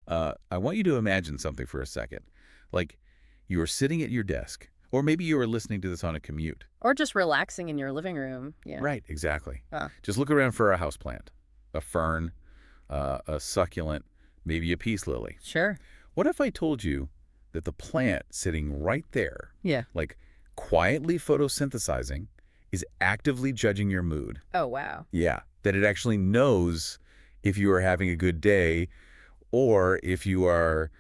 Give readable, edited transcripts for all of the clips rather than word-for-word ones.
I want you to imagine something for a second. Like, you are sitting at your desk, or maybe you are listening to this on a commute. Or just relaxing in your living room. Yeah. Right, exactly. Uh, Just look around for a houseplant, a fern, a succulent, maybe a peace lily. sure. What if I told you that the plant sitting right there, Yeah. like quietly photosynthesizing, is actively judging your mood? Oh, wow. Yeah, that it actually knows if you are having a good day or if you are,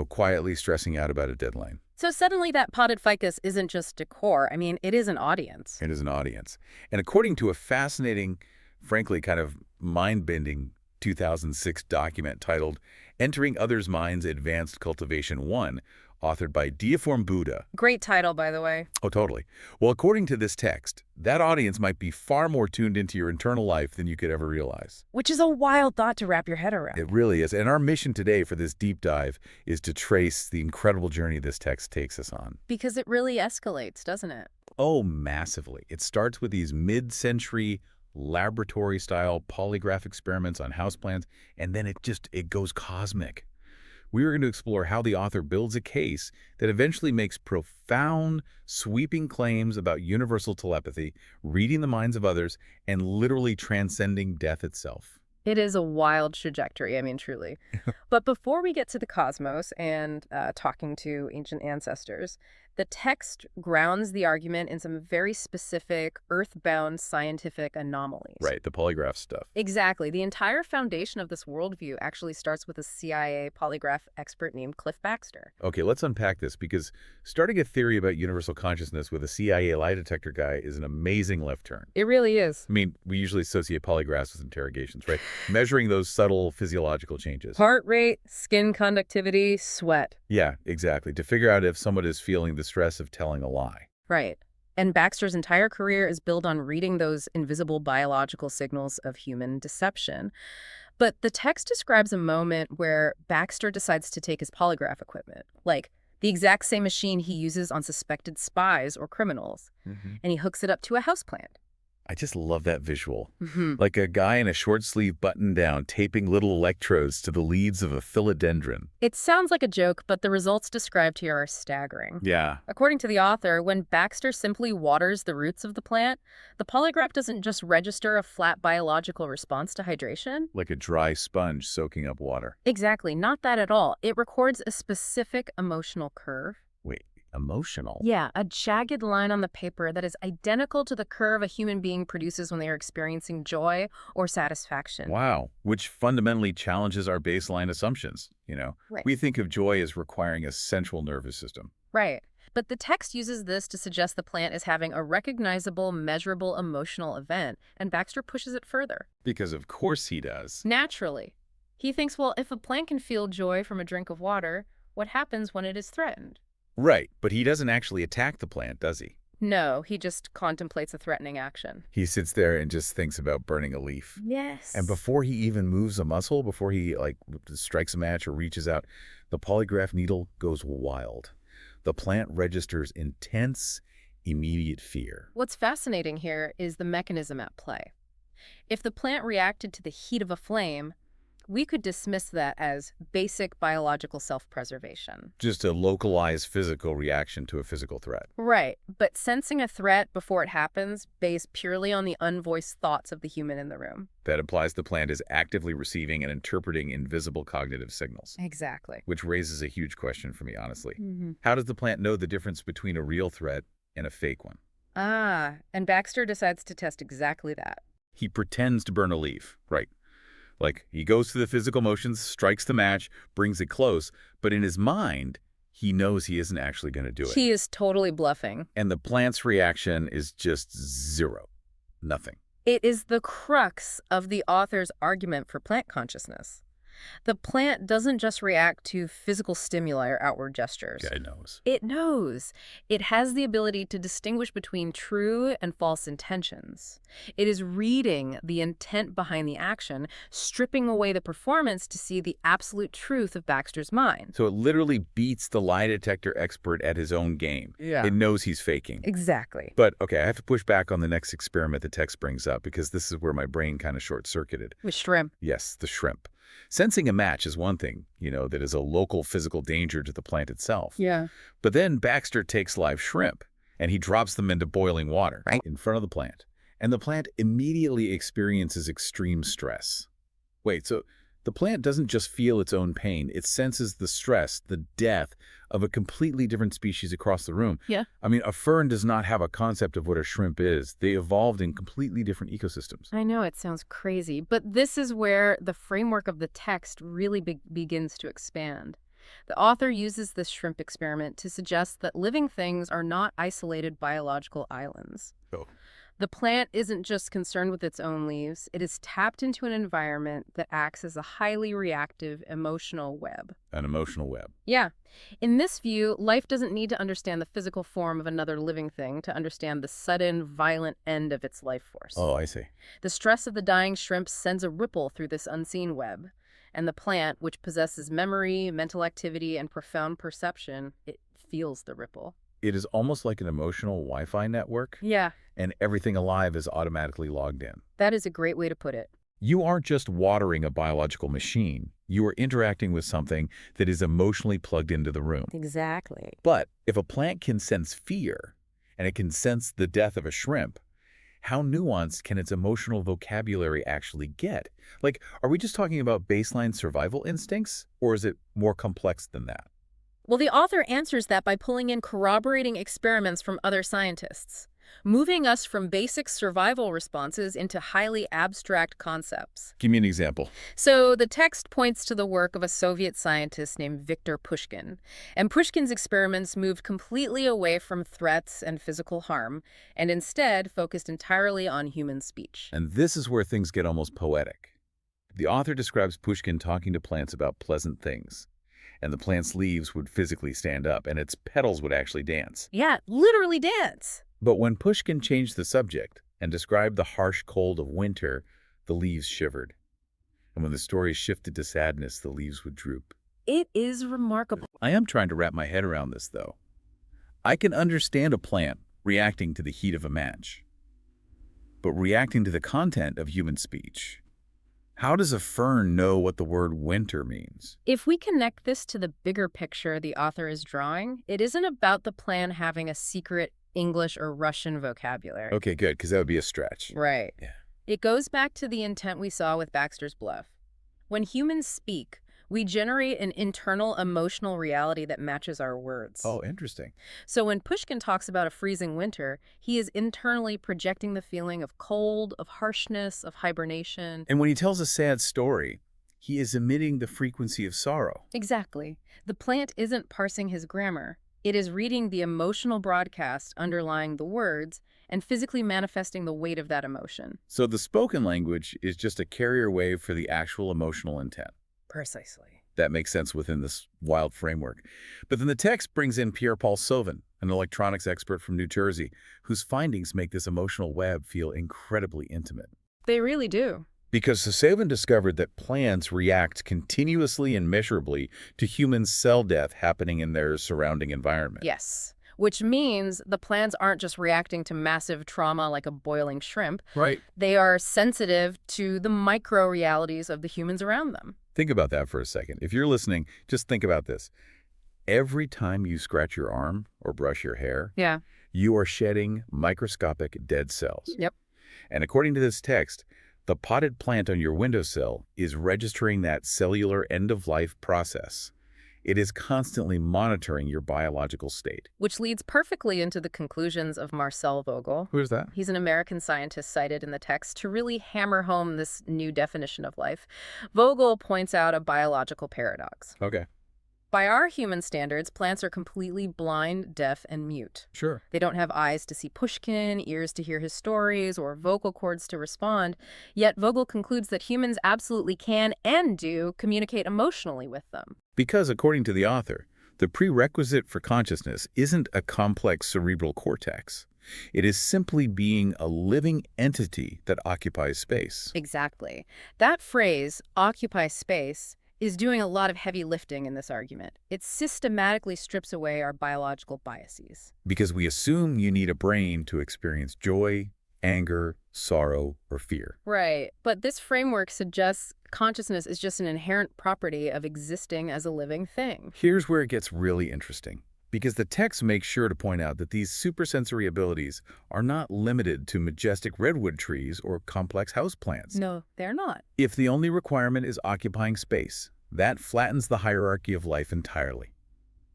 quietly stressing out about a deadline. So suddenly that potted ficus isn't just decor. I mean, it is an audience. It is an audience. And according to a fascinating, frankly, kind of mind-bending 2006 document titled Entering Others' Minds Advanced Cultivation 1, authored by Deiform Buddha. Great title, by the way. Oh, totally. Well, according to this text, that audience might be far more tuned into your internal life than you could ever realize. Which is a wild thought to wrap your head around. It really is. And our mission today for this deep dive is to trace the incredible journey this text takes us on. Because it really escalates, doesn't it? Oh, massively. It starts with these mid-century laboratory-style polygraph experiments on houseplants, and then it goes cosmic. We are going to explore how the author builds a case that eventually makes profound, sweeping claims about universal telepathy, reading the minds of others, and literally transcending death itself. It is a wild trajectory, I mean, truly. But before we get to the cosmos and talking to ancient ancestors, the text grounds the argument in some very specific, earthbound scientific anomalies. Right, the polygraph stuff. Exactly. The entire foundation of this worldview actually starts with a CIA polygraph expert named Cliff Baxter. Okay, let's unpack this, because starting a theory about universal consciousness with a CIA lie detector guy is an amazing left turn. It really is. I mean, we usually associate polygraphs with interrogations, right? Measuring those subtle physiological changes. Heart rate, skin conductivity, sweat. Yeah, exactly. To figure out if someone is feeling the stress of telling a lie. Right. And Baxter's entire career is built on reading those invisible biological signals of human deception. But the text describes a moment where Baxter decides to take his polygraph equipment, like the exact same machine he uses on suspected spies or criminals, and he hooks it up to a houseplant. I just love that visual. Like a guy in a short-sleeve button-down taping little electrodes to the leaves of a philodendron. It sounds like a joke, but the results described here are staggering. Yeah. According to the author, when Baxter simply waters the roots of the plant, the polygraph doesn't just register a flat biological response to hydration. Like a dry sponge soaking up water. Exactly, not that at all. It records a specific emotional curve. Wait, emotional? Yeah, a jagged line on the paper that is identical to the curve a human being produces when they are experiencing joy or satisfaction. Wow, which fundamentally challenges our baseline assumptions, Right. We think of joy as requiring a central nervous system. Right. But the text uses this to suggest the plant is having a recognizable, measurable emotional event, and Baxter pushes it further. Because of course he does. Naturally. He thinks, well, if a plant can feel joy from a drink of water, what happens when it is threatened? Right, but he doesn't actually attack the plant, does he? No, he just contemplates a threatening action. He sits there and just thinks about burning a leaf. Yes. And before he even moves a muscle, before he strikes a match or reaches out, the polygraph needle goes wild. The plant registers intense, immediate fear. What's fascinating here is the mechanism at play. If the plant reacted to the heat of a flame, we could dismiss that as basic biological self-preservation. Just a localized physical reaction to a physical threat. Right, but sensing a threat before it happens based purely on the unvoiced thoughts of the human in the room. That implies the plant is actively receiving and interpreting invisible cognitive signals. Exactly. Which raises a huge question for me, honestly. How does the plant know the difference between a real threat and a fake one? And Baxter decides to test exactly that. He pretends to burn a leaf, right? Like, he goes through the physical motions, strikes the match, brings it close, but in his mind, he knows he isn't actually going to do it. He is totally bluffing. And the plant's reaction is just zero. Nothing. It is the crux of the author's argument for plant consciousness. The plant doesn't just react to physical stimuli or outward gestures. Yeah, it knows. It knows. It has the ability to distinguish between true and false intentions. It is reading the intent behind the action, stripping away the performance to see the absolute truth of Baxter's mind. So it literally beats the lie detector expert at his own game. Yeah. It knows he's faking. Exactly. But, okay, I have to push back on the next experiment the text brings up, because this is where my brain kind of short-circuited. With shrimp. Yes, the shrimp. Sensing a match is one thing, that is a local physical danger to the plant itself. Yeah. But then Baxter takes live shrimp, and he drops them into boiling water in front of the plant. And the plant immediately experiences extreme stress. Wait, so the plant doesn't just feel its own pain, it senses the stress, the death of a completely different species across the room. Yeah. I mean, a fern does not have a concept of what a shrimp is. They evolved in completely different ecosystems. I know it sounds crazy, but this is where the framework of the text really begins to expand. The author uses this shrimp experiment to suggest that living things are not isolated biological islands. Oh. The plant isn't just concerned with its own leaves, it is tapped into an environment that acts as a highly reactive emotional web. An emotional web. Yeah. In this view, life doesn't need to understand the physical form of another living thing to understand the sudden, violent end of its life force. Oh, I see. The stress of the dying shrimp sends a ripple through this unseen web, and the plant, which possesses memory, mental activity, and profound perception, it feels the ripple. It is almost like an emotional Wi-Fi network, Yeah, and everything alive is automatically logged in. that is a great way to put it. You aren't just watering a biological machine. You are interacting with something that is emotionally plugged into the room. Exactly. But if a plant can sense fear, and it can sense the death of a shrimp, how nuanced can its emotional vocabulary actually get? Like, are we just talking about baseline survival instincts, or is it more complex than that? Well, the author answers that by pulling in corroborating experiments from other scientists, moving us from basic survival responses into highly abstract concepts. Give me an example. So the text points to the work of a Soviet scientist named Viktor Pushkin. And Pushkin's experiments moved completely away from threats and physical harm, and instead focused entirely on human speech. And this is where things get almost poetic. The author describes Pushkin talking to plants about pleasant things, and the plant's leaves would physically stand up, and its petals would actually dance. Yeah, literally dance. But when Pushkin changed the subject and described the harsh cold of winter, the leaves shivered. And when the story shifted to sadness, the leaves would droop. It is remarkable. I am trying to wrap my head around this, though. I can understand a plant reacting to the heat of a match, but reacting to the content of human speech. How does a fern know what the word winter means? If we connect this to the bigger picture the author is drawing, it isn't about the plant having a secret English or Russian vocabulary. Okay, good, because that would be a stretch. Right. Yeah. It goes back to the intent we saw with Baxter's Bluff. When humans speak, we generate an internal emotional reality that matches our words. Oh, interesting. So when Pushkin talks about a freezing winter, he is internally projecting the feeling of cold, of harshness, of hibernation. And when he tells a sad story, he is emitting the frequency of sorrow. Exactly. The plant isn't parsing his grammar. It is reading the emotional broadcast underlying the words and physically manifesting the weight of that emotion. So the spoken language is just a carrier wave for the actual emotional intent. Precisely. That makes sense within this wild framework. But then the text brings in Pierre-Paul Sauvin, an electronics expert from New Jersey, whose findings make this emotional web feel incredibly intimate. They really do. Because Sauvin discovered that plants react continuously and measurably to human cell death happening in their surrounding environment. Yes. Which means the plants aren't just reacting to massive trauma like a boiling shrimp. Right. They are sensitive to the micro-realities of the humans around them. Think about that for a second. If you're listening, just think about this. Every time you scratch your arm or brush your hair, Yeah. you are shedding microscopic dead cells. Yep. And according to this text, the potted plant on your windowsill is registering that cellular end-of-life process. It is constantly monitoring your biological state. Which leads perfectly into the conclusions of Marcel Vogel. Who is that? He's an American scientist cited in the text to really hammer home this new definition of life. Vogel points out a biological paradox. Okay. By our human standards, plants are completely blind, deaf, and mute. Sure. They don't have eyes to see Pushkin, ears to hear his stories, or vocal cords to respond. Yet Vogel concludes that humans absolutely can and do communicate emotionally with them. Because, according to the author, the prerequisite for consciousness isn't a complex cerebral cortex. It is simply being a living entity that occupies space. Exactly. That phrase, occupy space, is doing a lot of heavy lifting in this argument. It systematically strips away our biological biases. Because we assume you need a brain to experience joy, anger, sorrow, or fear. Right. But this framework suggests consciousness is just an inherent property of existing as a living thing. Here's where it gets really interesting, because the text makes sure to point out that these supersensory abilities are not limited to majestic redwood trees or complex houseplants. No, they're not. If the only requirement is occupying space, that flattens the hierarchy of life entirely.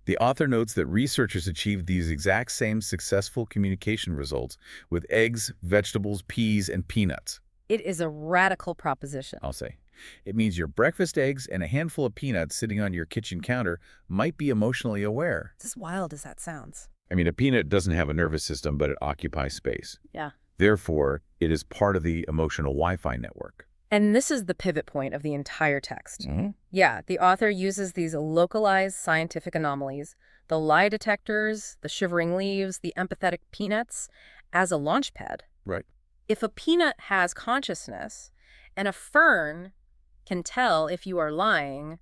The author notes that researchers achieved these exact same successful communication results with eggs, vegetables, peas, and peanuts. It is a radical proposition. I'll say. It means your breakfast eggs and a handful of peanuts sitting on your kitchen counter might be emotionally aware. It's as wild as that sounds. I mean, a peanut doesn't have a nervous system, but it occupies space. Yeah. Therefore, it is part of the emotional Wi-Fi network. And this is the pivot point of the entire text. Mm-hmm. Yeah, the author uses these localized scientific anomalies, the lie detectors, the shivering leaves, the empathetic peanuts, as a launchpad. Right. If a peanut has consciousness and a fern can tell if you are lying,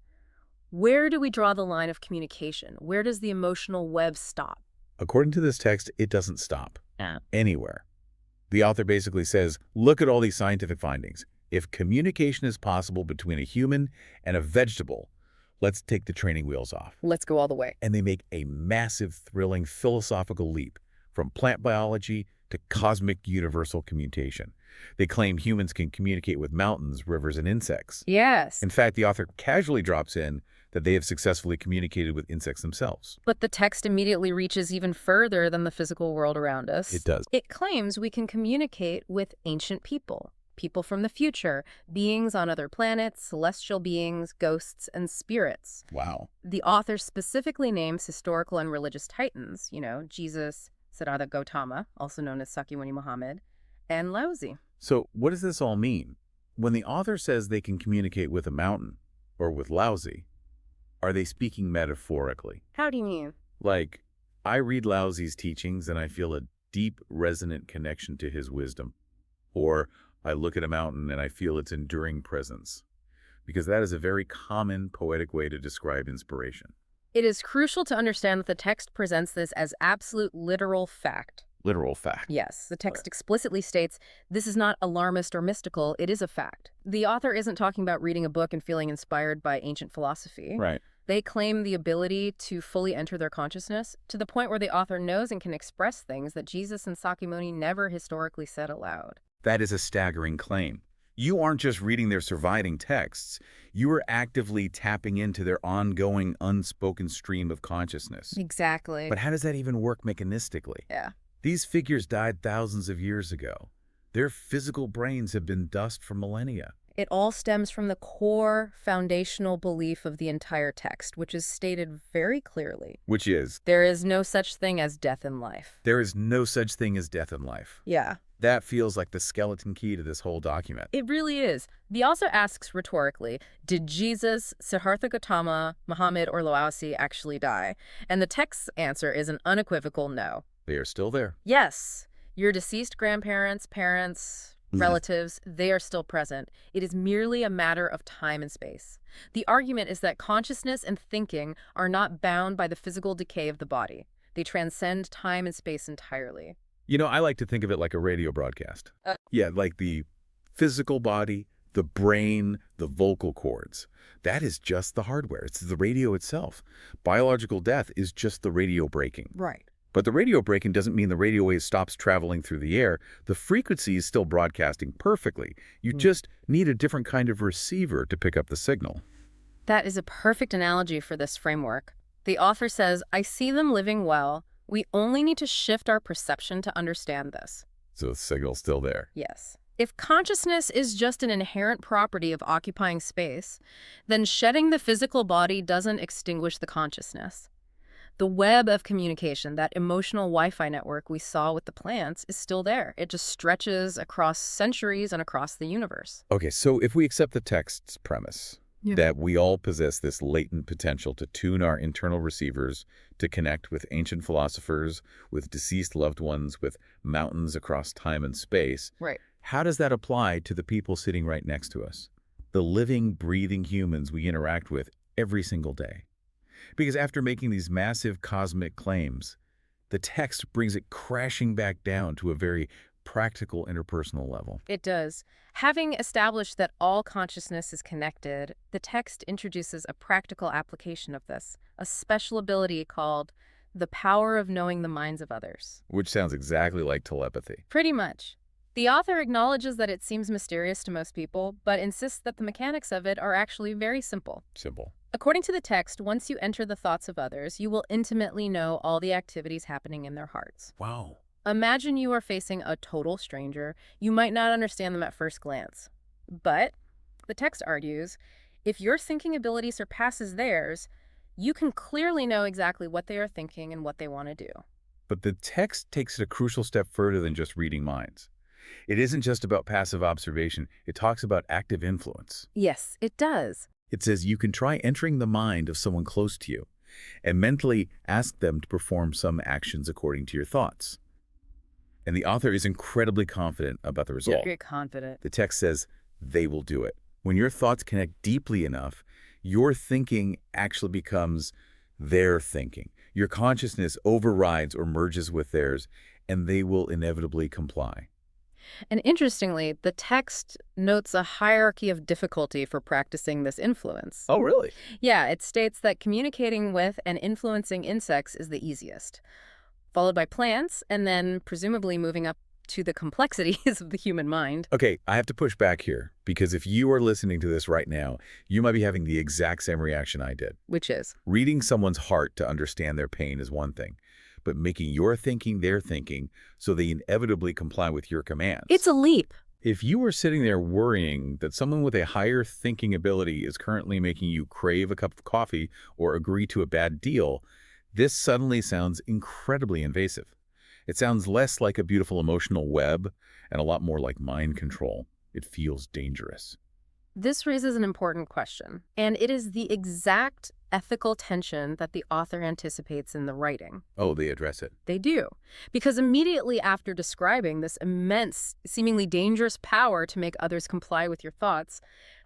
where do we draw the line of communication? Where does the emotional web stop? According to this text, it doesn't stop Yeah. anywhere. The author basically says, look at all these scientific findings. If communication is possible between a human and a vegetable, let's take the training wheels off. Let's go all the way. And they make a massive, thrilling philosophical leap from plant biology to cosmic universal communication. They claim humans can communicate with mountains, rivers, and insects. Yes. In fact, the author casually drops in that they have successfully communicated with insects themselves. But the text immediately reaches even further than the physical world around us. It does. It claims we can communicate with ancient people, people from the future, beings on other planets, celestial beings, ghosts, and spirits. Wow. The author specifically names historical and religious titans, Jesus, Siddhartha Gautama, also known as Sakyamuni Muhammad, and Laozi. So what does this all mean? When the author says they can communicate with a mountain or with Laozi, are they speaking metaphorically? How do you mean? Like, I read Laozi's teachings and I feel a deep, resonant connection to his wisdom. Or I look at a mountain and I feel its enduring presence. Because that is a very common poetic way to describe inspiration. It is crucial to understand that the text presents this as absolute literal fact. Literal fact. Yes, the text explicitly states this is not alarmist or mystical, it is a fact. The author isn't talking about reading a book and feeling inspired by ancient philosophy. Right. They claim the ability to fully enter their consciousness to the point where the author knows and can express things that Jesus and Sakyamuni never historically said aloud. That is a staggering claim. You aren't just reading their surviving texts, you are actively tapping into their ongoing, unspoken stream of consciousness. Exactly. But how does that even work mechanistically? Yeah. These figures died thousands of years ago. Their physical brains have been dust for millennia. It all stems from the core foundational belief of the entire text, which is stated very clearly. Which is, There is no such thing as death in life. there is no such thing as death in life. Yeah. That feels like the skeleton key to this whole document. It really is. The author asks rhetorically, did Jesus, Siddhartha Gautama, Muhammad, or Laozi actually die? And the text's answer is an unequivocal no. They are still there. Yes, your deceased grandparents, parents, relatives, they are still present. It is merely a matter of time and space. The argument is that consciousness and thinking are not bound by the physical decay of the body. They transcend time and space entirely. You know, I like to think of it like a radio broadcast. Yeah, like the physical body, the brain, the vocal cords. That is just the hardware. It's the radio itself. Biological death is just the radio breaking. Right. But the radio breaking doesn't mean the radio wave stops traveling through the air. The frequency is still broadcasting perfectly. You just need a different kind of receiver to pick up the signal. That is a perfect analogy for this framework. The author says, I see them living well. We only need to shift our perception to understand this. So the signal's still there. Yes. If consciousness is just an inherent property of occupying space, then shedding the physical body doesn't extinguish the consciousness. The web of communication, that emotional Wi-Fi network we saw with the plants, is still there. It just stretches across centuries and across the universe. Okay, so if we accept the text's premise that we all possess this latent potential to tune our internal receivers to connect with ancient philosophers, with deceased loved ones, with mountains across time and space, Right. how does that apply to the people sitting right next to us? The living, breathing humans we interact with every single day. Because after making these massive cosmic claims, the text brings it crashing back down to a very practical interpersonal level. It does. Having established that all consciousness is connected, the text introduces a practical application of this, a special ability called the power of knowing the minds of others. Which sounds exactly like telepathy. Pretty much. The author acknowledges that it seems mysterious to most people, but insists that the mechanics of it are actually very simple. Simple. According to the text, once you enter the thoughts of others, you will intimately know all the activities happening in their hearts. Wow. Imagine you are facing a total stranger. You might not understand them at first glance. But, the text argues, if your thinking ability surpasses theirs, you can clearly know exactly what they are thinking and what they want to do. But the text takes it a crucial step further than just reading minds. It isn't just about passive observation. It talks about active influence. Yes, it does. It says you can try entering the mind of someone close to you and mentally ask them to perform some actions according to your thoughts. And the author is incredibly confident about the result. Very confident. The text says they will do it. When your thoughts connect deeply enough, your thinking actually becomes their thinking. Your consciousness overrides or merges with theirs, and they will inevitably comply. And interestingly, the text notes a hierarchy of difficulty for practicing this influence. Oh, really? Yeah, it states that communicating with and influencing insects is the easiest, followed by plants, and then presumably moving up to the complexities of the human mind. Okay, I have to push back here, because if you are listening to this right now, you might be having the exact same reaction I did. Which is? Reading someone's heart to understand their pain is one thing, but making your thinking their thinking so they inevitably comply with your commands. It's a leap. If you were sitting there worrying that someone with a higher thinking ability is currently making you crave a cup of coffee or agree to a bad deal, this suddenly sounds incredibly invasive. It sounds less like a beautiful emotional web and a lot more like mind control. It feels dangerous. This raises an important question, and it is the exact ethical tension that the author anticipates in the writing. Oh, they address it. They do. Because immediately after describing this immense, seemingly dangerous power to make others comply with your thoughts,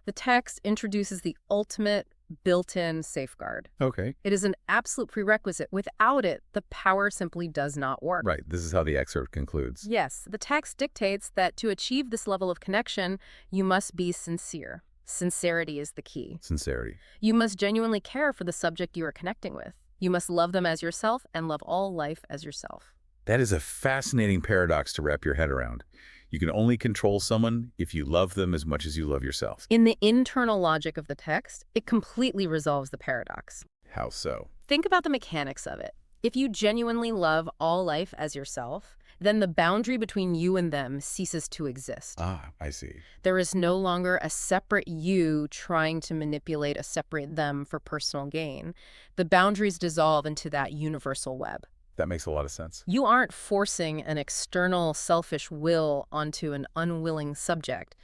the text introduces the ultimate built-in safeguard. Okay. It is an absolute prerequisite. Without it, the power simply does not work. Right. This is how the excerpt concludes. Yes, the text dictates that to achieve this level of connection, you must be sincere. Sincerity is the key. Sincerity. You must genuinely care for the subject you are connecting with. You must love them as yourself and love all life as yourself. That is a fascinating paradox to wrap your head around. You can only control someone if you love them as much as you love yourself. In the internal logic of the text, it completely resolves the paradox. How so? Think about the mechanics of it. If you genuinely love all life as yourself, then the boundary between you and them ceases to exist. Ah, I see. There is no longer a separate you trying to manipulate a separate them for personal gain. The boundaries dissolve into that universal web. That makes a lot of sense. You aren't forcing an external selfish will onto an unwilling subject.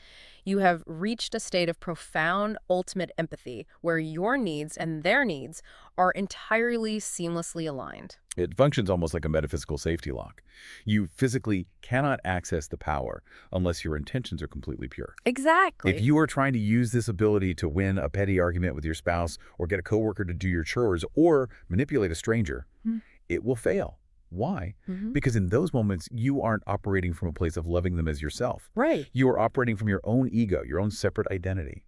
You have reached a state of profound ultimate empathy where your needs and their needs are entirely seamlessly aligned. It functions almost like a metaphysical safety lock. You physically cannot access the power unless your intentions are completely pure. Exactly. If you are trying to use this ability to win a petty argument with your spouse or get a coworker to do your chores or manipulate a stranger, it will fail. Why? Because in those moments, you aren't operating from a place of loving them as yourself. Right. You are operating from your own ego, your own separate identity.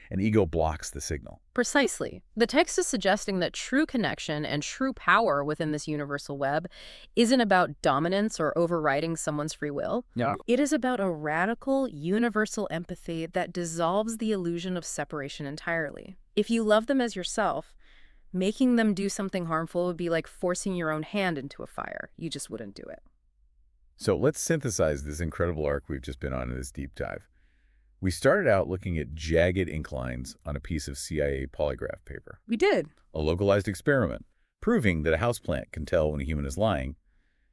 And ego blocks the signal. Precisely. The text is suggesting that true connection and true power within this universal web isn't about dominance or overriding someone's free will. Yeah. It is about a radical, universal empathy that dissolves the illusion of separation entirely. If you love them as yourself, making them do something harmful would be like forcing your own hand into a fire. You just wouldn't do it. So let's synthesize this incredible arc we've just been on in this deep dive. We started out looking at jagged ink lines on a piece of CIA polygraph paper. We did. A localized experiment, proving that a houseplant can tell when a human is lying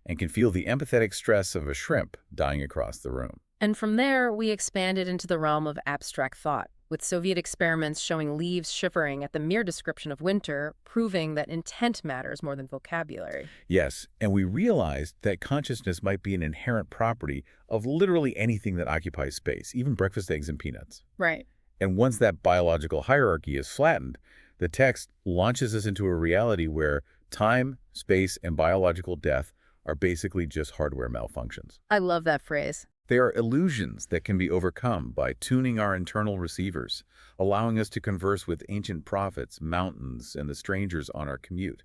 and can feel the empathetic stress of a shrimp dying across the room. And from there, we expanded into the realm of abstract thought, with Soviet experiments showing leaves shivering at the mere description of winter, proving that intent matters more than vocabulary. Yes, and we realized that consciousness might be an inherent property of literally anything that occupies space, even breakfast eggs and peanuts. Right. And once that biological hierarchy is flattened, the text launches us into a reality where time, space, and biological death are basically just hardware malfunctions. I love that phrase. They are illusions that can be overcome by tuning our internal receivers, allowing us to converse with ancient prophets, mountains, and the strangers on our commute.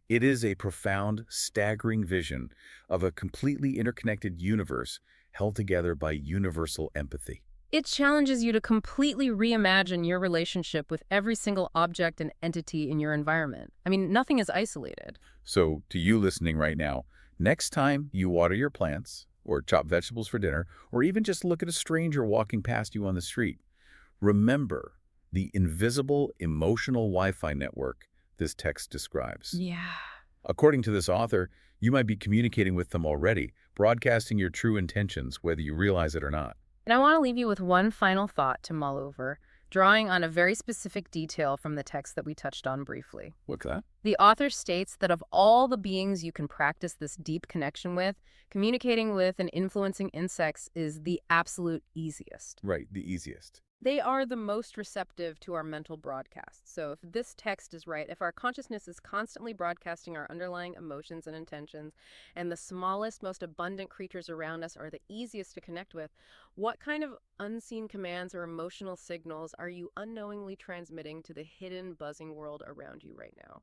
It is a profound, staggering vision of a completely interconnected universe held together by universal empathy. It challenges you to completely reimagine your relationship with every single object and entity in your environment. I mean, nothing is isolated. So, to you listening right now, next time you water your plants, or chop vegetables for dinner, or even just look at a stranger walking past you on the street, remember the invisible emotional Wi-Fi network this text describes. Yeah. According to this author, you might be communicating with them already, broadcasting your true intentions, whether you realize it or not. And I want to leave you with one final thought to mull over, drawing on a very specific detail from the text that we touched on briefly. What's that? The author states that of all the beings you can practice this deep connection with, communicating with and influencing insects is the absolute easiest. Right, the easiest. They are the most receptive to our mental broadcasts. So if this text is right, if our consciousness is constantly broadcasting our underlying emotions and intentions, and the smallest, most abundant creatures around us are the easiest to connect with, what kind of unseen commands or emotional signals are you unknowingly transmitting to the hidden, buzzing world around you right now?